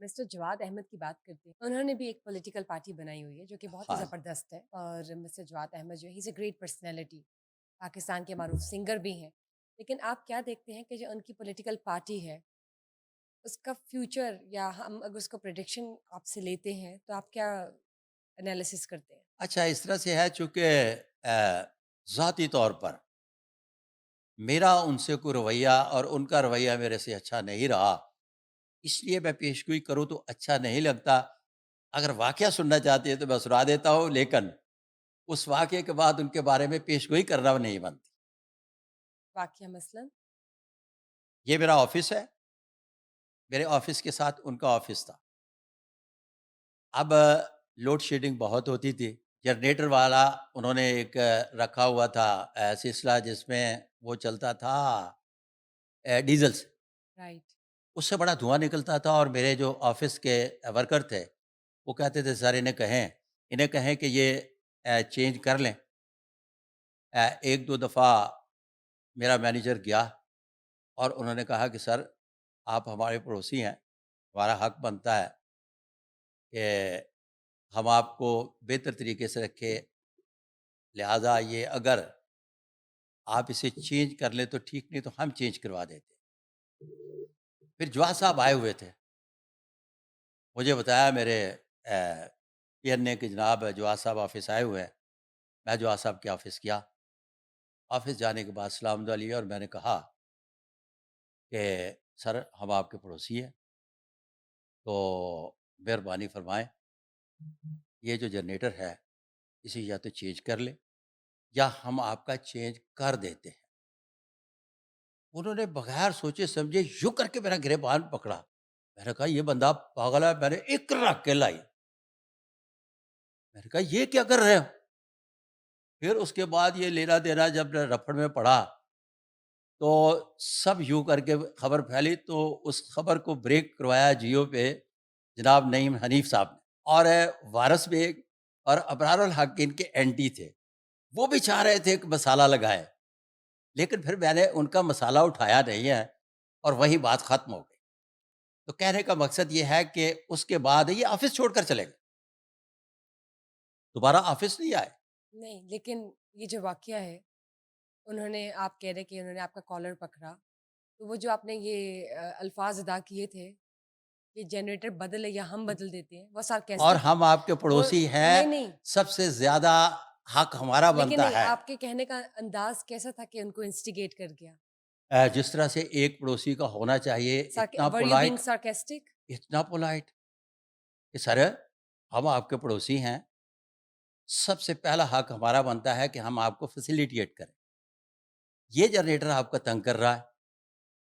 Mister جواد احمد کی بات کرتے ہیں، انہوں نے بھی ایک پولیٹیکل پارٹی بنائی ہوئی ہے جو کہ بہت ہی ہاں زبردست ہے، اور مسٹر جواد احمد جو ہے ہی از اے گریٹ پرسنالٹی، پاکستان کے معروف سنگر بھی ہیں. لیکن آپ کیا دیکھتے ہیں کہ جو ان کی پولیٹیکل پارٹی ہے اس کا فیوچر، یا ہم اگر اس کو پریڈکشن آپ سے لیتے ہیں تو آپ کیا انالیسس کرتے ہیں؟ اچھا اس طرح سے ہے، چونکہ ذاتی طور پر میرا ان سے کوئی رویہ اور ان کا رویہ میرے سے اچھا نہیں رہا، اس لیے میں پیشگوئی کروں تو اچھا نہیں لگتا. اگر واقعہ سننا چاہتے ہیں تو میں سنا دیتا ہوں، لیکن اس واقعے کے بعد ان کے بارے میں پیشگوئی کرنا نہیں بنتی. واقعہ مثلاً؟ یہ میرا آفس ہے، میرے آفس کے ساتھ ان کا آفس تھا. اب لوڈ شیڈنگ بہت ہوتی تھی. جنریٹر والا انہوں نے ایک رکھا ہوا تھا سلسلہ، جس میں وہ چلتا تھا ڈیزل سے. رائٹ. اس سے بڑا دھواں نکلتا تھا، اور میرے جو آفس کے ورکر تھے وہ کہتے تھے سر انہیں کہیں کہ یہ چینج کر لیں. ایک دو دفعہ میرا مینیجر گیا اور انہوں نے کہا کہ سر آپ ہمارے پڑوسی ہیں، ہمارا حق بنتا ہے کہ ہم آپ کو بہتر طریقے سے رکھے، لہٰذا یہ اگر آپ اسے چینج کر لیں تو ٹھیک، نہیں تو ہم چینج کروا دیتے. پھر جواز صاحب آئے ہوئے تھے، مجھے بتایا میرے پی این نے کہ جناب جواز صاحب آفس آئے ہوئے ہیں. میں جواز صاحب کے آفس گیا. آفس جانے کے بعد سلام علیہ، اور میں نے کہا کہ سر ہم آپ کے پڑوسی ہیں، تو مہربانی فرمائیں یہ جو جنریٹر ہے اسے یا تو چینج کر لیں یا ہم آپ کا چینج کر دیتے ہیں. انہوں نے بغیر سوچے سمجھے یوں کر کے میرا گریبان پکڑا. میں نے کہا یہ بندہ پاگل ہے. میں نے ایک رکھ کے لائی. میں نے کہا یہ کیا کر رہے ہو؟ پھر اس کے بعد یہ لینا دینا جب رفڑ میں پڑا تو سب یوں کر کے خبر پھیلی، تو اس خبر کو بریک کروایا جیو پہ جناب نعیم حنیف صاحب نے. اور وارث بیگ اور ابرار الحق ان کے اینٹی تھے، وہ بھی چاہ رہے تھے کہ مسالہ لگائے، لیکن پھر میں نے ان کا مسالہ اٹھایا نہیں ہے اور وہی بات ختم ہو گئی. تو کہنے کا مقصد یہ ہے کہ اس کے بعد یہ آفس چھوڑ کر چلے گئے، دوبارہ آفس نہیں آئے. نہیں، لیکن یہ جو واقعہ ہے، انہوں نے، آپ کہہ رہے کہ انہوں نے آپ کا کالر پکڑا، تو وہ جو آپ نے یہ الفاظ ادا کیے تھے کہ جنریٹر بدلے یا ہم بدل دیتے ہیں، وہ اور سارکیسٹک. ہم آپ کے وہ پڑوسی ہیں، نہیں نہیں، سب سے زیادہ حق ہمارا لیکن بنتا نہیں، ہے. آپ کے کہنے کا انداز کیسا تھا کہ ان کو انسٹیگیٹ کر گیا؟ جس طرح سے ایک پڑوسی کا ہونا چاہیے، اتنا were you being polite, sarcastic? اتنا پولائٹ کہ سر ہم آپ کے پڑوسی ہیں، سب سے پہلا حق ہمارا بنتا ہے کہ ہم آپ کو فیسیلیٹیٹ کریں. یہ جنریٹر آپ کا تنگ کر رہا ہے،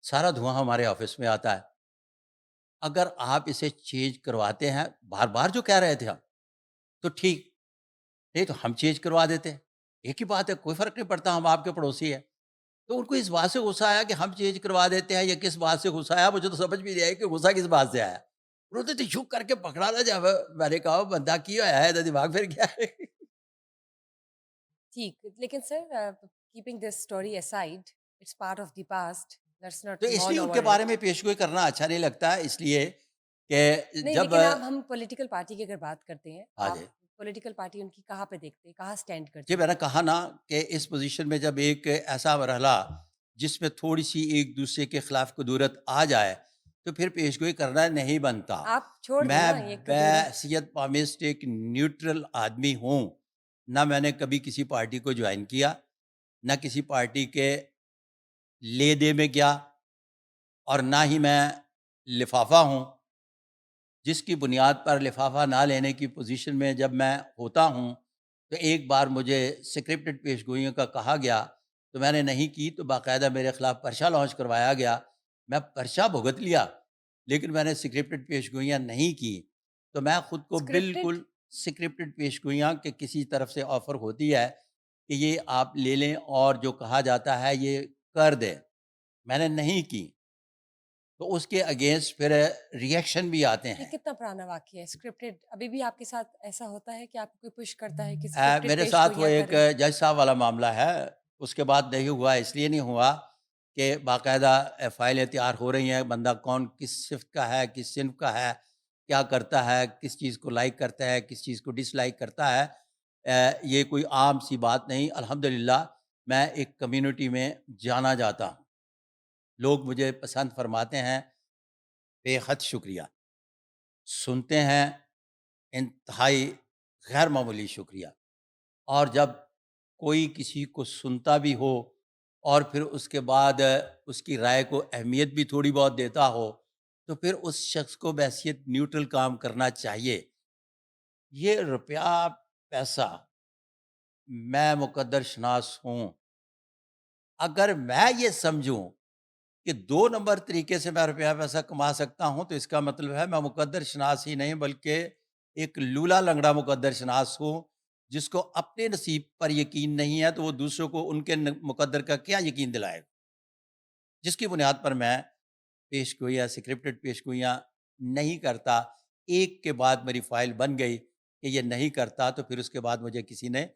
سارا دھواں ہمارے آفس میں آتا ہے، اگر آپ اسے چینج کرواتے ہیں، بار بار جو کہہ رہے تھے ہم، تو ٹھیک، نہیں تو ہم چینج کروا دیتے ہیں. ایک ہی بات ہے، کوئی فرق نہیں پڑتا، ہم آپ کے پڑوسی ہیں. تو ان کو اس بات سے غصہ آیا کہ ہم چینج کروا دیتے ہیں، یا کس بات سے غصہ آیا مجھے تو سمجھ بھی نہیں آئی کہ غصہ کس بات سے آیا. انہوں نے تو یوں کر کے پکڑا نا، جب میں نے کہا بندہ کی ہوا ہے تو دماغ پھر گیا ہے. ٹھیک، لیکن sir, keeping this story aside, it's part of the past, let's تو ناٹ اس مول لیے ان کے اوور بارے اٹ. میں پیشگوئی کرنا اچھا نہیں لگتا ہے، اس لیے کہ نہیں، جب لیکن آپ، ہم پولیٹیکل پارٹی کی اگر بات کرتے ہیں، آ آپ جائے. پولیٹیکل پارٹی ان کی کہاں پہ دیکھتے ہیں، کہاں اسٹینڈ جی کرتی میں ہے؟ نے کہا نا کہ اس پوزیشن میں جب ایک ایسا مرحلہ جس میں تھوڑی سی ایک دوسرے کے خلاف قدورت آ جائے تو پھر پیشگوئی کرنا نہیں بنتا. آپ چھوڑ دیں میں نا یہ کدورت. بحیثیت پامسٹ ایک نیوٹرل آدمی ہوں، نہ میں نے کبھی کسی پارٹی کو جوائن کیا، نہ کسی پارٹی کے لے دے میں گیا، اور نہ ہی میں لفافہ ہوں جس کی بنیاد پر لفافہ نہ لینے کی پوزیشن میں جب میں ہوتا ہوں. تو ایک بار مجھے سکرپٹڈ پیشگوئیوں کا کہا گیا تو میں نے نہیں کی، تو باقاعدہ میرے خلاف پرچہ لانچ کروایا گیا. میں پرچہ بھگت لیا، لیکن میں نے سکرپٹڈ پیشگوئیاں نہیں کی. تو میں خود کو اسکرپٹڈ؟ بالکل سکرپٹڈ پیشگوئیاں کہ کسی طرف سے آفر ہوتی ہے کہ یہ آپ لے لیں اور جو کہا جاتا ہے یہ کر دیں، میں نے نہیں کی. تو اس کے اگینسٹ پھر ریئیکشن بھی آتے یہ ہیں. کتنا پرانا واقعہ ہے اسکرپٹڈ؟ ابھی بھی آپ کے ساتھ ایسا ہوتا ہے کہ آپ کو کوئی پش کرتا ہے کہ اسکرپٹڈ میرے ساتھ وہ پیشگوئیاں ایک کریں؟ جج صاحب والا معاملہ ہے، اس کے بعد نہیں ہوا. اس لیے نہیں ہوا کہ باقاعدہ فائلیں تیار ہو رہی ہیں، بندہ کون کس صفت کا ہے، کس صنف کا ہے، کیا کرتا ہے، کس چیز کو لائک کرتا ہے، کس چیز کو ڈس لائک کرتا ہے، یہ کوئی عام سی بات نہیں۔ الحمدللہ میں ایک کمیونٹی میں جانا جاتا ہوں، لوگ مجھے پسند فرماتے ہیں، بے حد شکریہ، سنتے ہیں، انتہائی غیر معمولی شکریہ۔ اور جب کوئی کسی کو سنتا بھی ہو اور پھر اس کے بعد اس کی رائے کو اہمیت بھی تھوڑی بہت دیتا ہو، تو پھر اس شخص کو بحیثیت نیوٹرل کام کرنا چاہیے۔ یہ روپیہ پیسہ، میں مقدر شناس ہوں، اگر میں یہ سمجھوں کہ 2 نمبر طریقے سے میں روپیہ پیسہ کما سکتا ہوں، تو اس کا مطلب ہے میں مقدر شناس ہی نہیں بلکہ ایک لولا لنگڑا مقدر شناس ہوں، جس کو اپنے نصیب پر یقین نہیں ہے تو وہ دوسروں کو ان کے مقدر کا کیا یقین دلائے گا؟ جس کی بنیاد پر میں پیش گوئیاں، سکرپٹڈ پیش گوئیاں نہیں کرتا۔ ایک کے بعد میری فائل بن گئی کہ یہ نہیں کرتا، تو پھر اس کے بعد مجھے کسی نے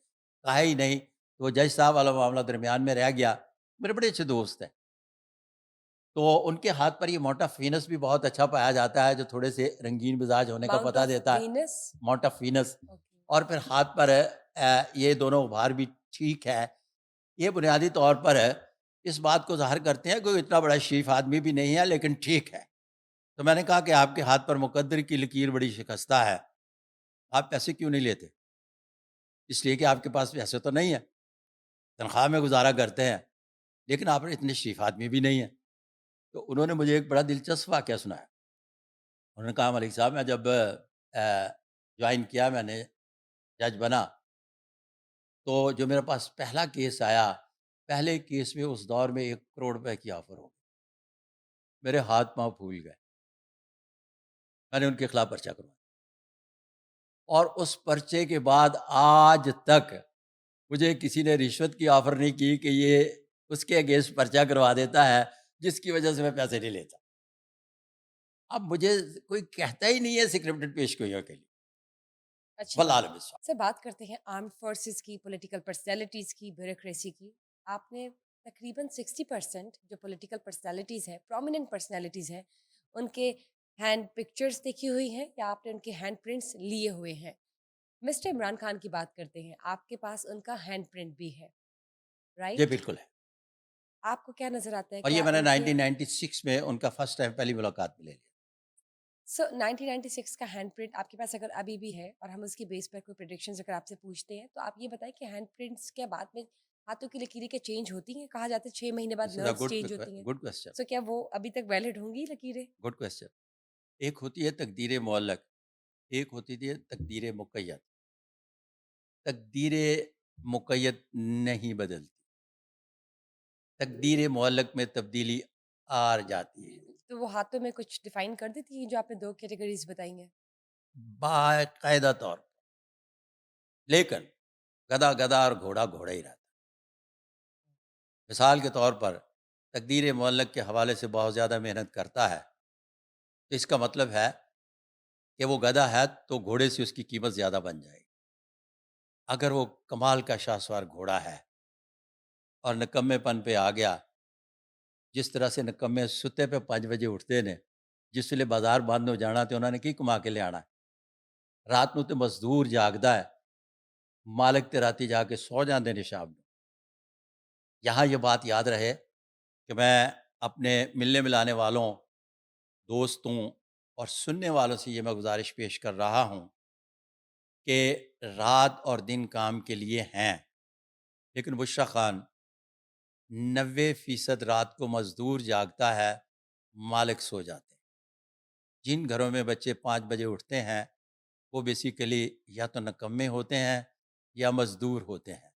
کہا ہی نہیں، تو وہ جج صاحب والا معاملہ درمیان میں رہ گیا۔ میرے بڑے اچھے دوست ہیں، تو ان کے ہاتھ پر یہ ماؤنٹ آف وینس بھی بہت اچھا پایا جاتا ہے، جو تھوڑے سے رنگین مزاج ہونے کا ماؤنٹ پتہ آف دیتا ہے، Venus. Mount of Venus. Okay. اور پھر ہاتھ پر یہ دونوں ابھار بھی ٹھیک ہے۔ یہ بنیادی طور پر اس بات کو ظاہر کرتے ہیں کہ کوئی اتنا بڑا شریف آدمی بھی نہیں ہے لیکن ٹھیک ہے۔ تو میں نے کہا کہ آپ کے ہاتھ پر مقدر کی لکیر بڑی شکستہ ہے، آپ پیسے کیوں نہیں لیتے؟ اس لیے کہ آپ کے پاس پیسے تو نہیں ہیں، تنخواہ میں گزارا کرتے ہیں، لیکن آپ اتنے شریف آدمی بھی نہیں ہیں۔ تو انہوں نے مجھے ایک بڑا دلچسپ واقعہ سنایا۔ انہوں نے کہا ملک صاحب، میں جب جوائن کیا، میں نے جج بنا، تو جو میرے پاس پہلا کیس آیا، پہلے کیس میں اس دور میں 1 کروڑ روپے کی آفر ہو گئی۔ میرے ہاتھ پاؤں پھول گئے، میں نے ان کے خلاف پرچہ کروایا، اور اس پرچے کے بعد آج تک مجھے کسی نے رشوت کی آفر نہیں کی کہ یہ اس کے اگینسٹ پرچہ کروا دیتا ہے جس کی وجہ سے میں پیسے نہیں لیتا۔ اب مجھے کوئی کہتا ہی نہیں ہے سکرپٹڈ پیش گوئیوں کے لیے، اچھا، والعالم الصواب۔ سے بات کرتے ہیں آرمڈ فورسز کی، پولیٹیکل پرسنالٹیز کی، بیوروکریسی کی۔ آپ نے تقریباً 60% جو پولیٹیکل پرسنالٹیز ہیں، پرومیننٹ پرسنالٹیز ہیں، ان کے ہینڈ پکچرز دیکھی ہوئی ہیں یا آپ نے ان کے ہینڈ پرنٹس لیے ہوئے ہیں؟ مسٹر عمران خان کی بات کرتے ہیں، آپ کے پاس ان کا ہینڈ پرنٹ بھی ہے، یہ رائٹ؟ بالکل ہے، آپ کو کیا نظر آتا ہے، اور یہ کیا میں نے ان کے 1996 میں ان کا فرسٹ ٹائم پہلی ملاقات میں لے لیا۔ 1996 کا ہینڈ پرنٹ آپ کے پاس اگر ابھی بھی ہے اور ہم اس کی بیس پر کوئی پریڈکشنز اگر آپ سے پوچھتے ہیں تو آپ یہ بتائیں کہ ہینڈ پرنٹس کے بعد میں ہاتھوں کی لکیریں کے چینج ہوتی ہیں؟ کہا جاتا ہے 6 مہینے بعد دس از اے نروز چینج ہوتی ہیں، گڈ کوشچن، سو کیا وہ ابھی تک ویلڈ ہوں گی لکیریں؟ Good question. ایک ہوتی ہے تقدیر معلق، ایک ہوتی ہے تقدیر مقید۔ تقدیر مقید نہیں بدلتی، تقدیر معلق میں تبدیلی آ جاتی ہے۔ تو وہ ہاتھوں میں کچھ ڈیفائن کر دیتی ہیں جو آپ نے 2 کیٹیگریز بتائی ہیں؟ باقاعدہ طور پر، لیکن گدھا گدھا اور گھوڑا گھوڑا ہی رہتا۔ مثال کے طور پر تقدیر معلق کے حوالے سے بہت زیادہ محنت کرتا ہے، تو اس کا مطلب ہے کہ وہ گدھا ہے تو گھوڑے سے اس کی قیمت زیادہ بن جائے گی۔ اگر وہ کمال کا شاہسوار گھوڑا ہے اور نکمے پن پہ آ گیا، جس طرح سے نکمے ستے پہ 5 بجے اٹھتے نے، جس ویلے بازار بند ہو جانا تو انہوں نے کی کما کے لے آنا ہے، رات نو تو مزدور جاگدا ہے، مالک تے راتی جا کے سو جاندے نے شام کو۔ یہاں یہ بات یاد رہے کہ میں اپنے ملنے ملانے والوں، دوستوں اور سننے والوں سے یہ میں گزارش پیش کر رہا ہوں کہ رات اور دن کام کے لیے ہیں، لیکن بشریٰ خان 90% رات کو مزدور جاگتا ہے، مالک سو جاتے ہیں۔ جن گھروں میں بچے 5 بجے اٹھتے ہیں وہ بیسیکلی یا تو نکمے ہوتے ہیں یا مزدور ہوتے ہیں۔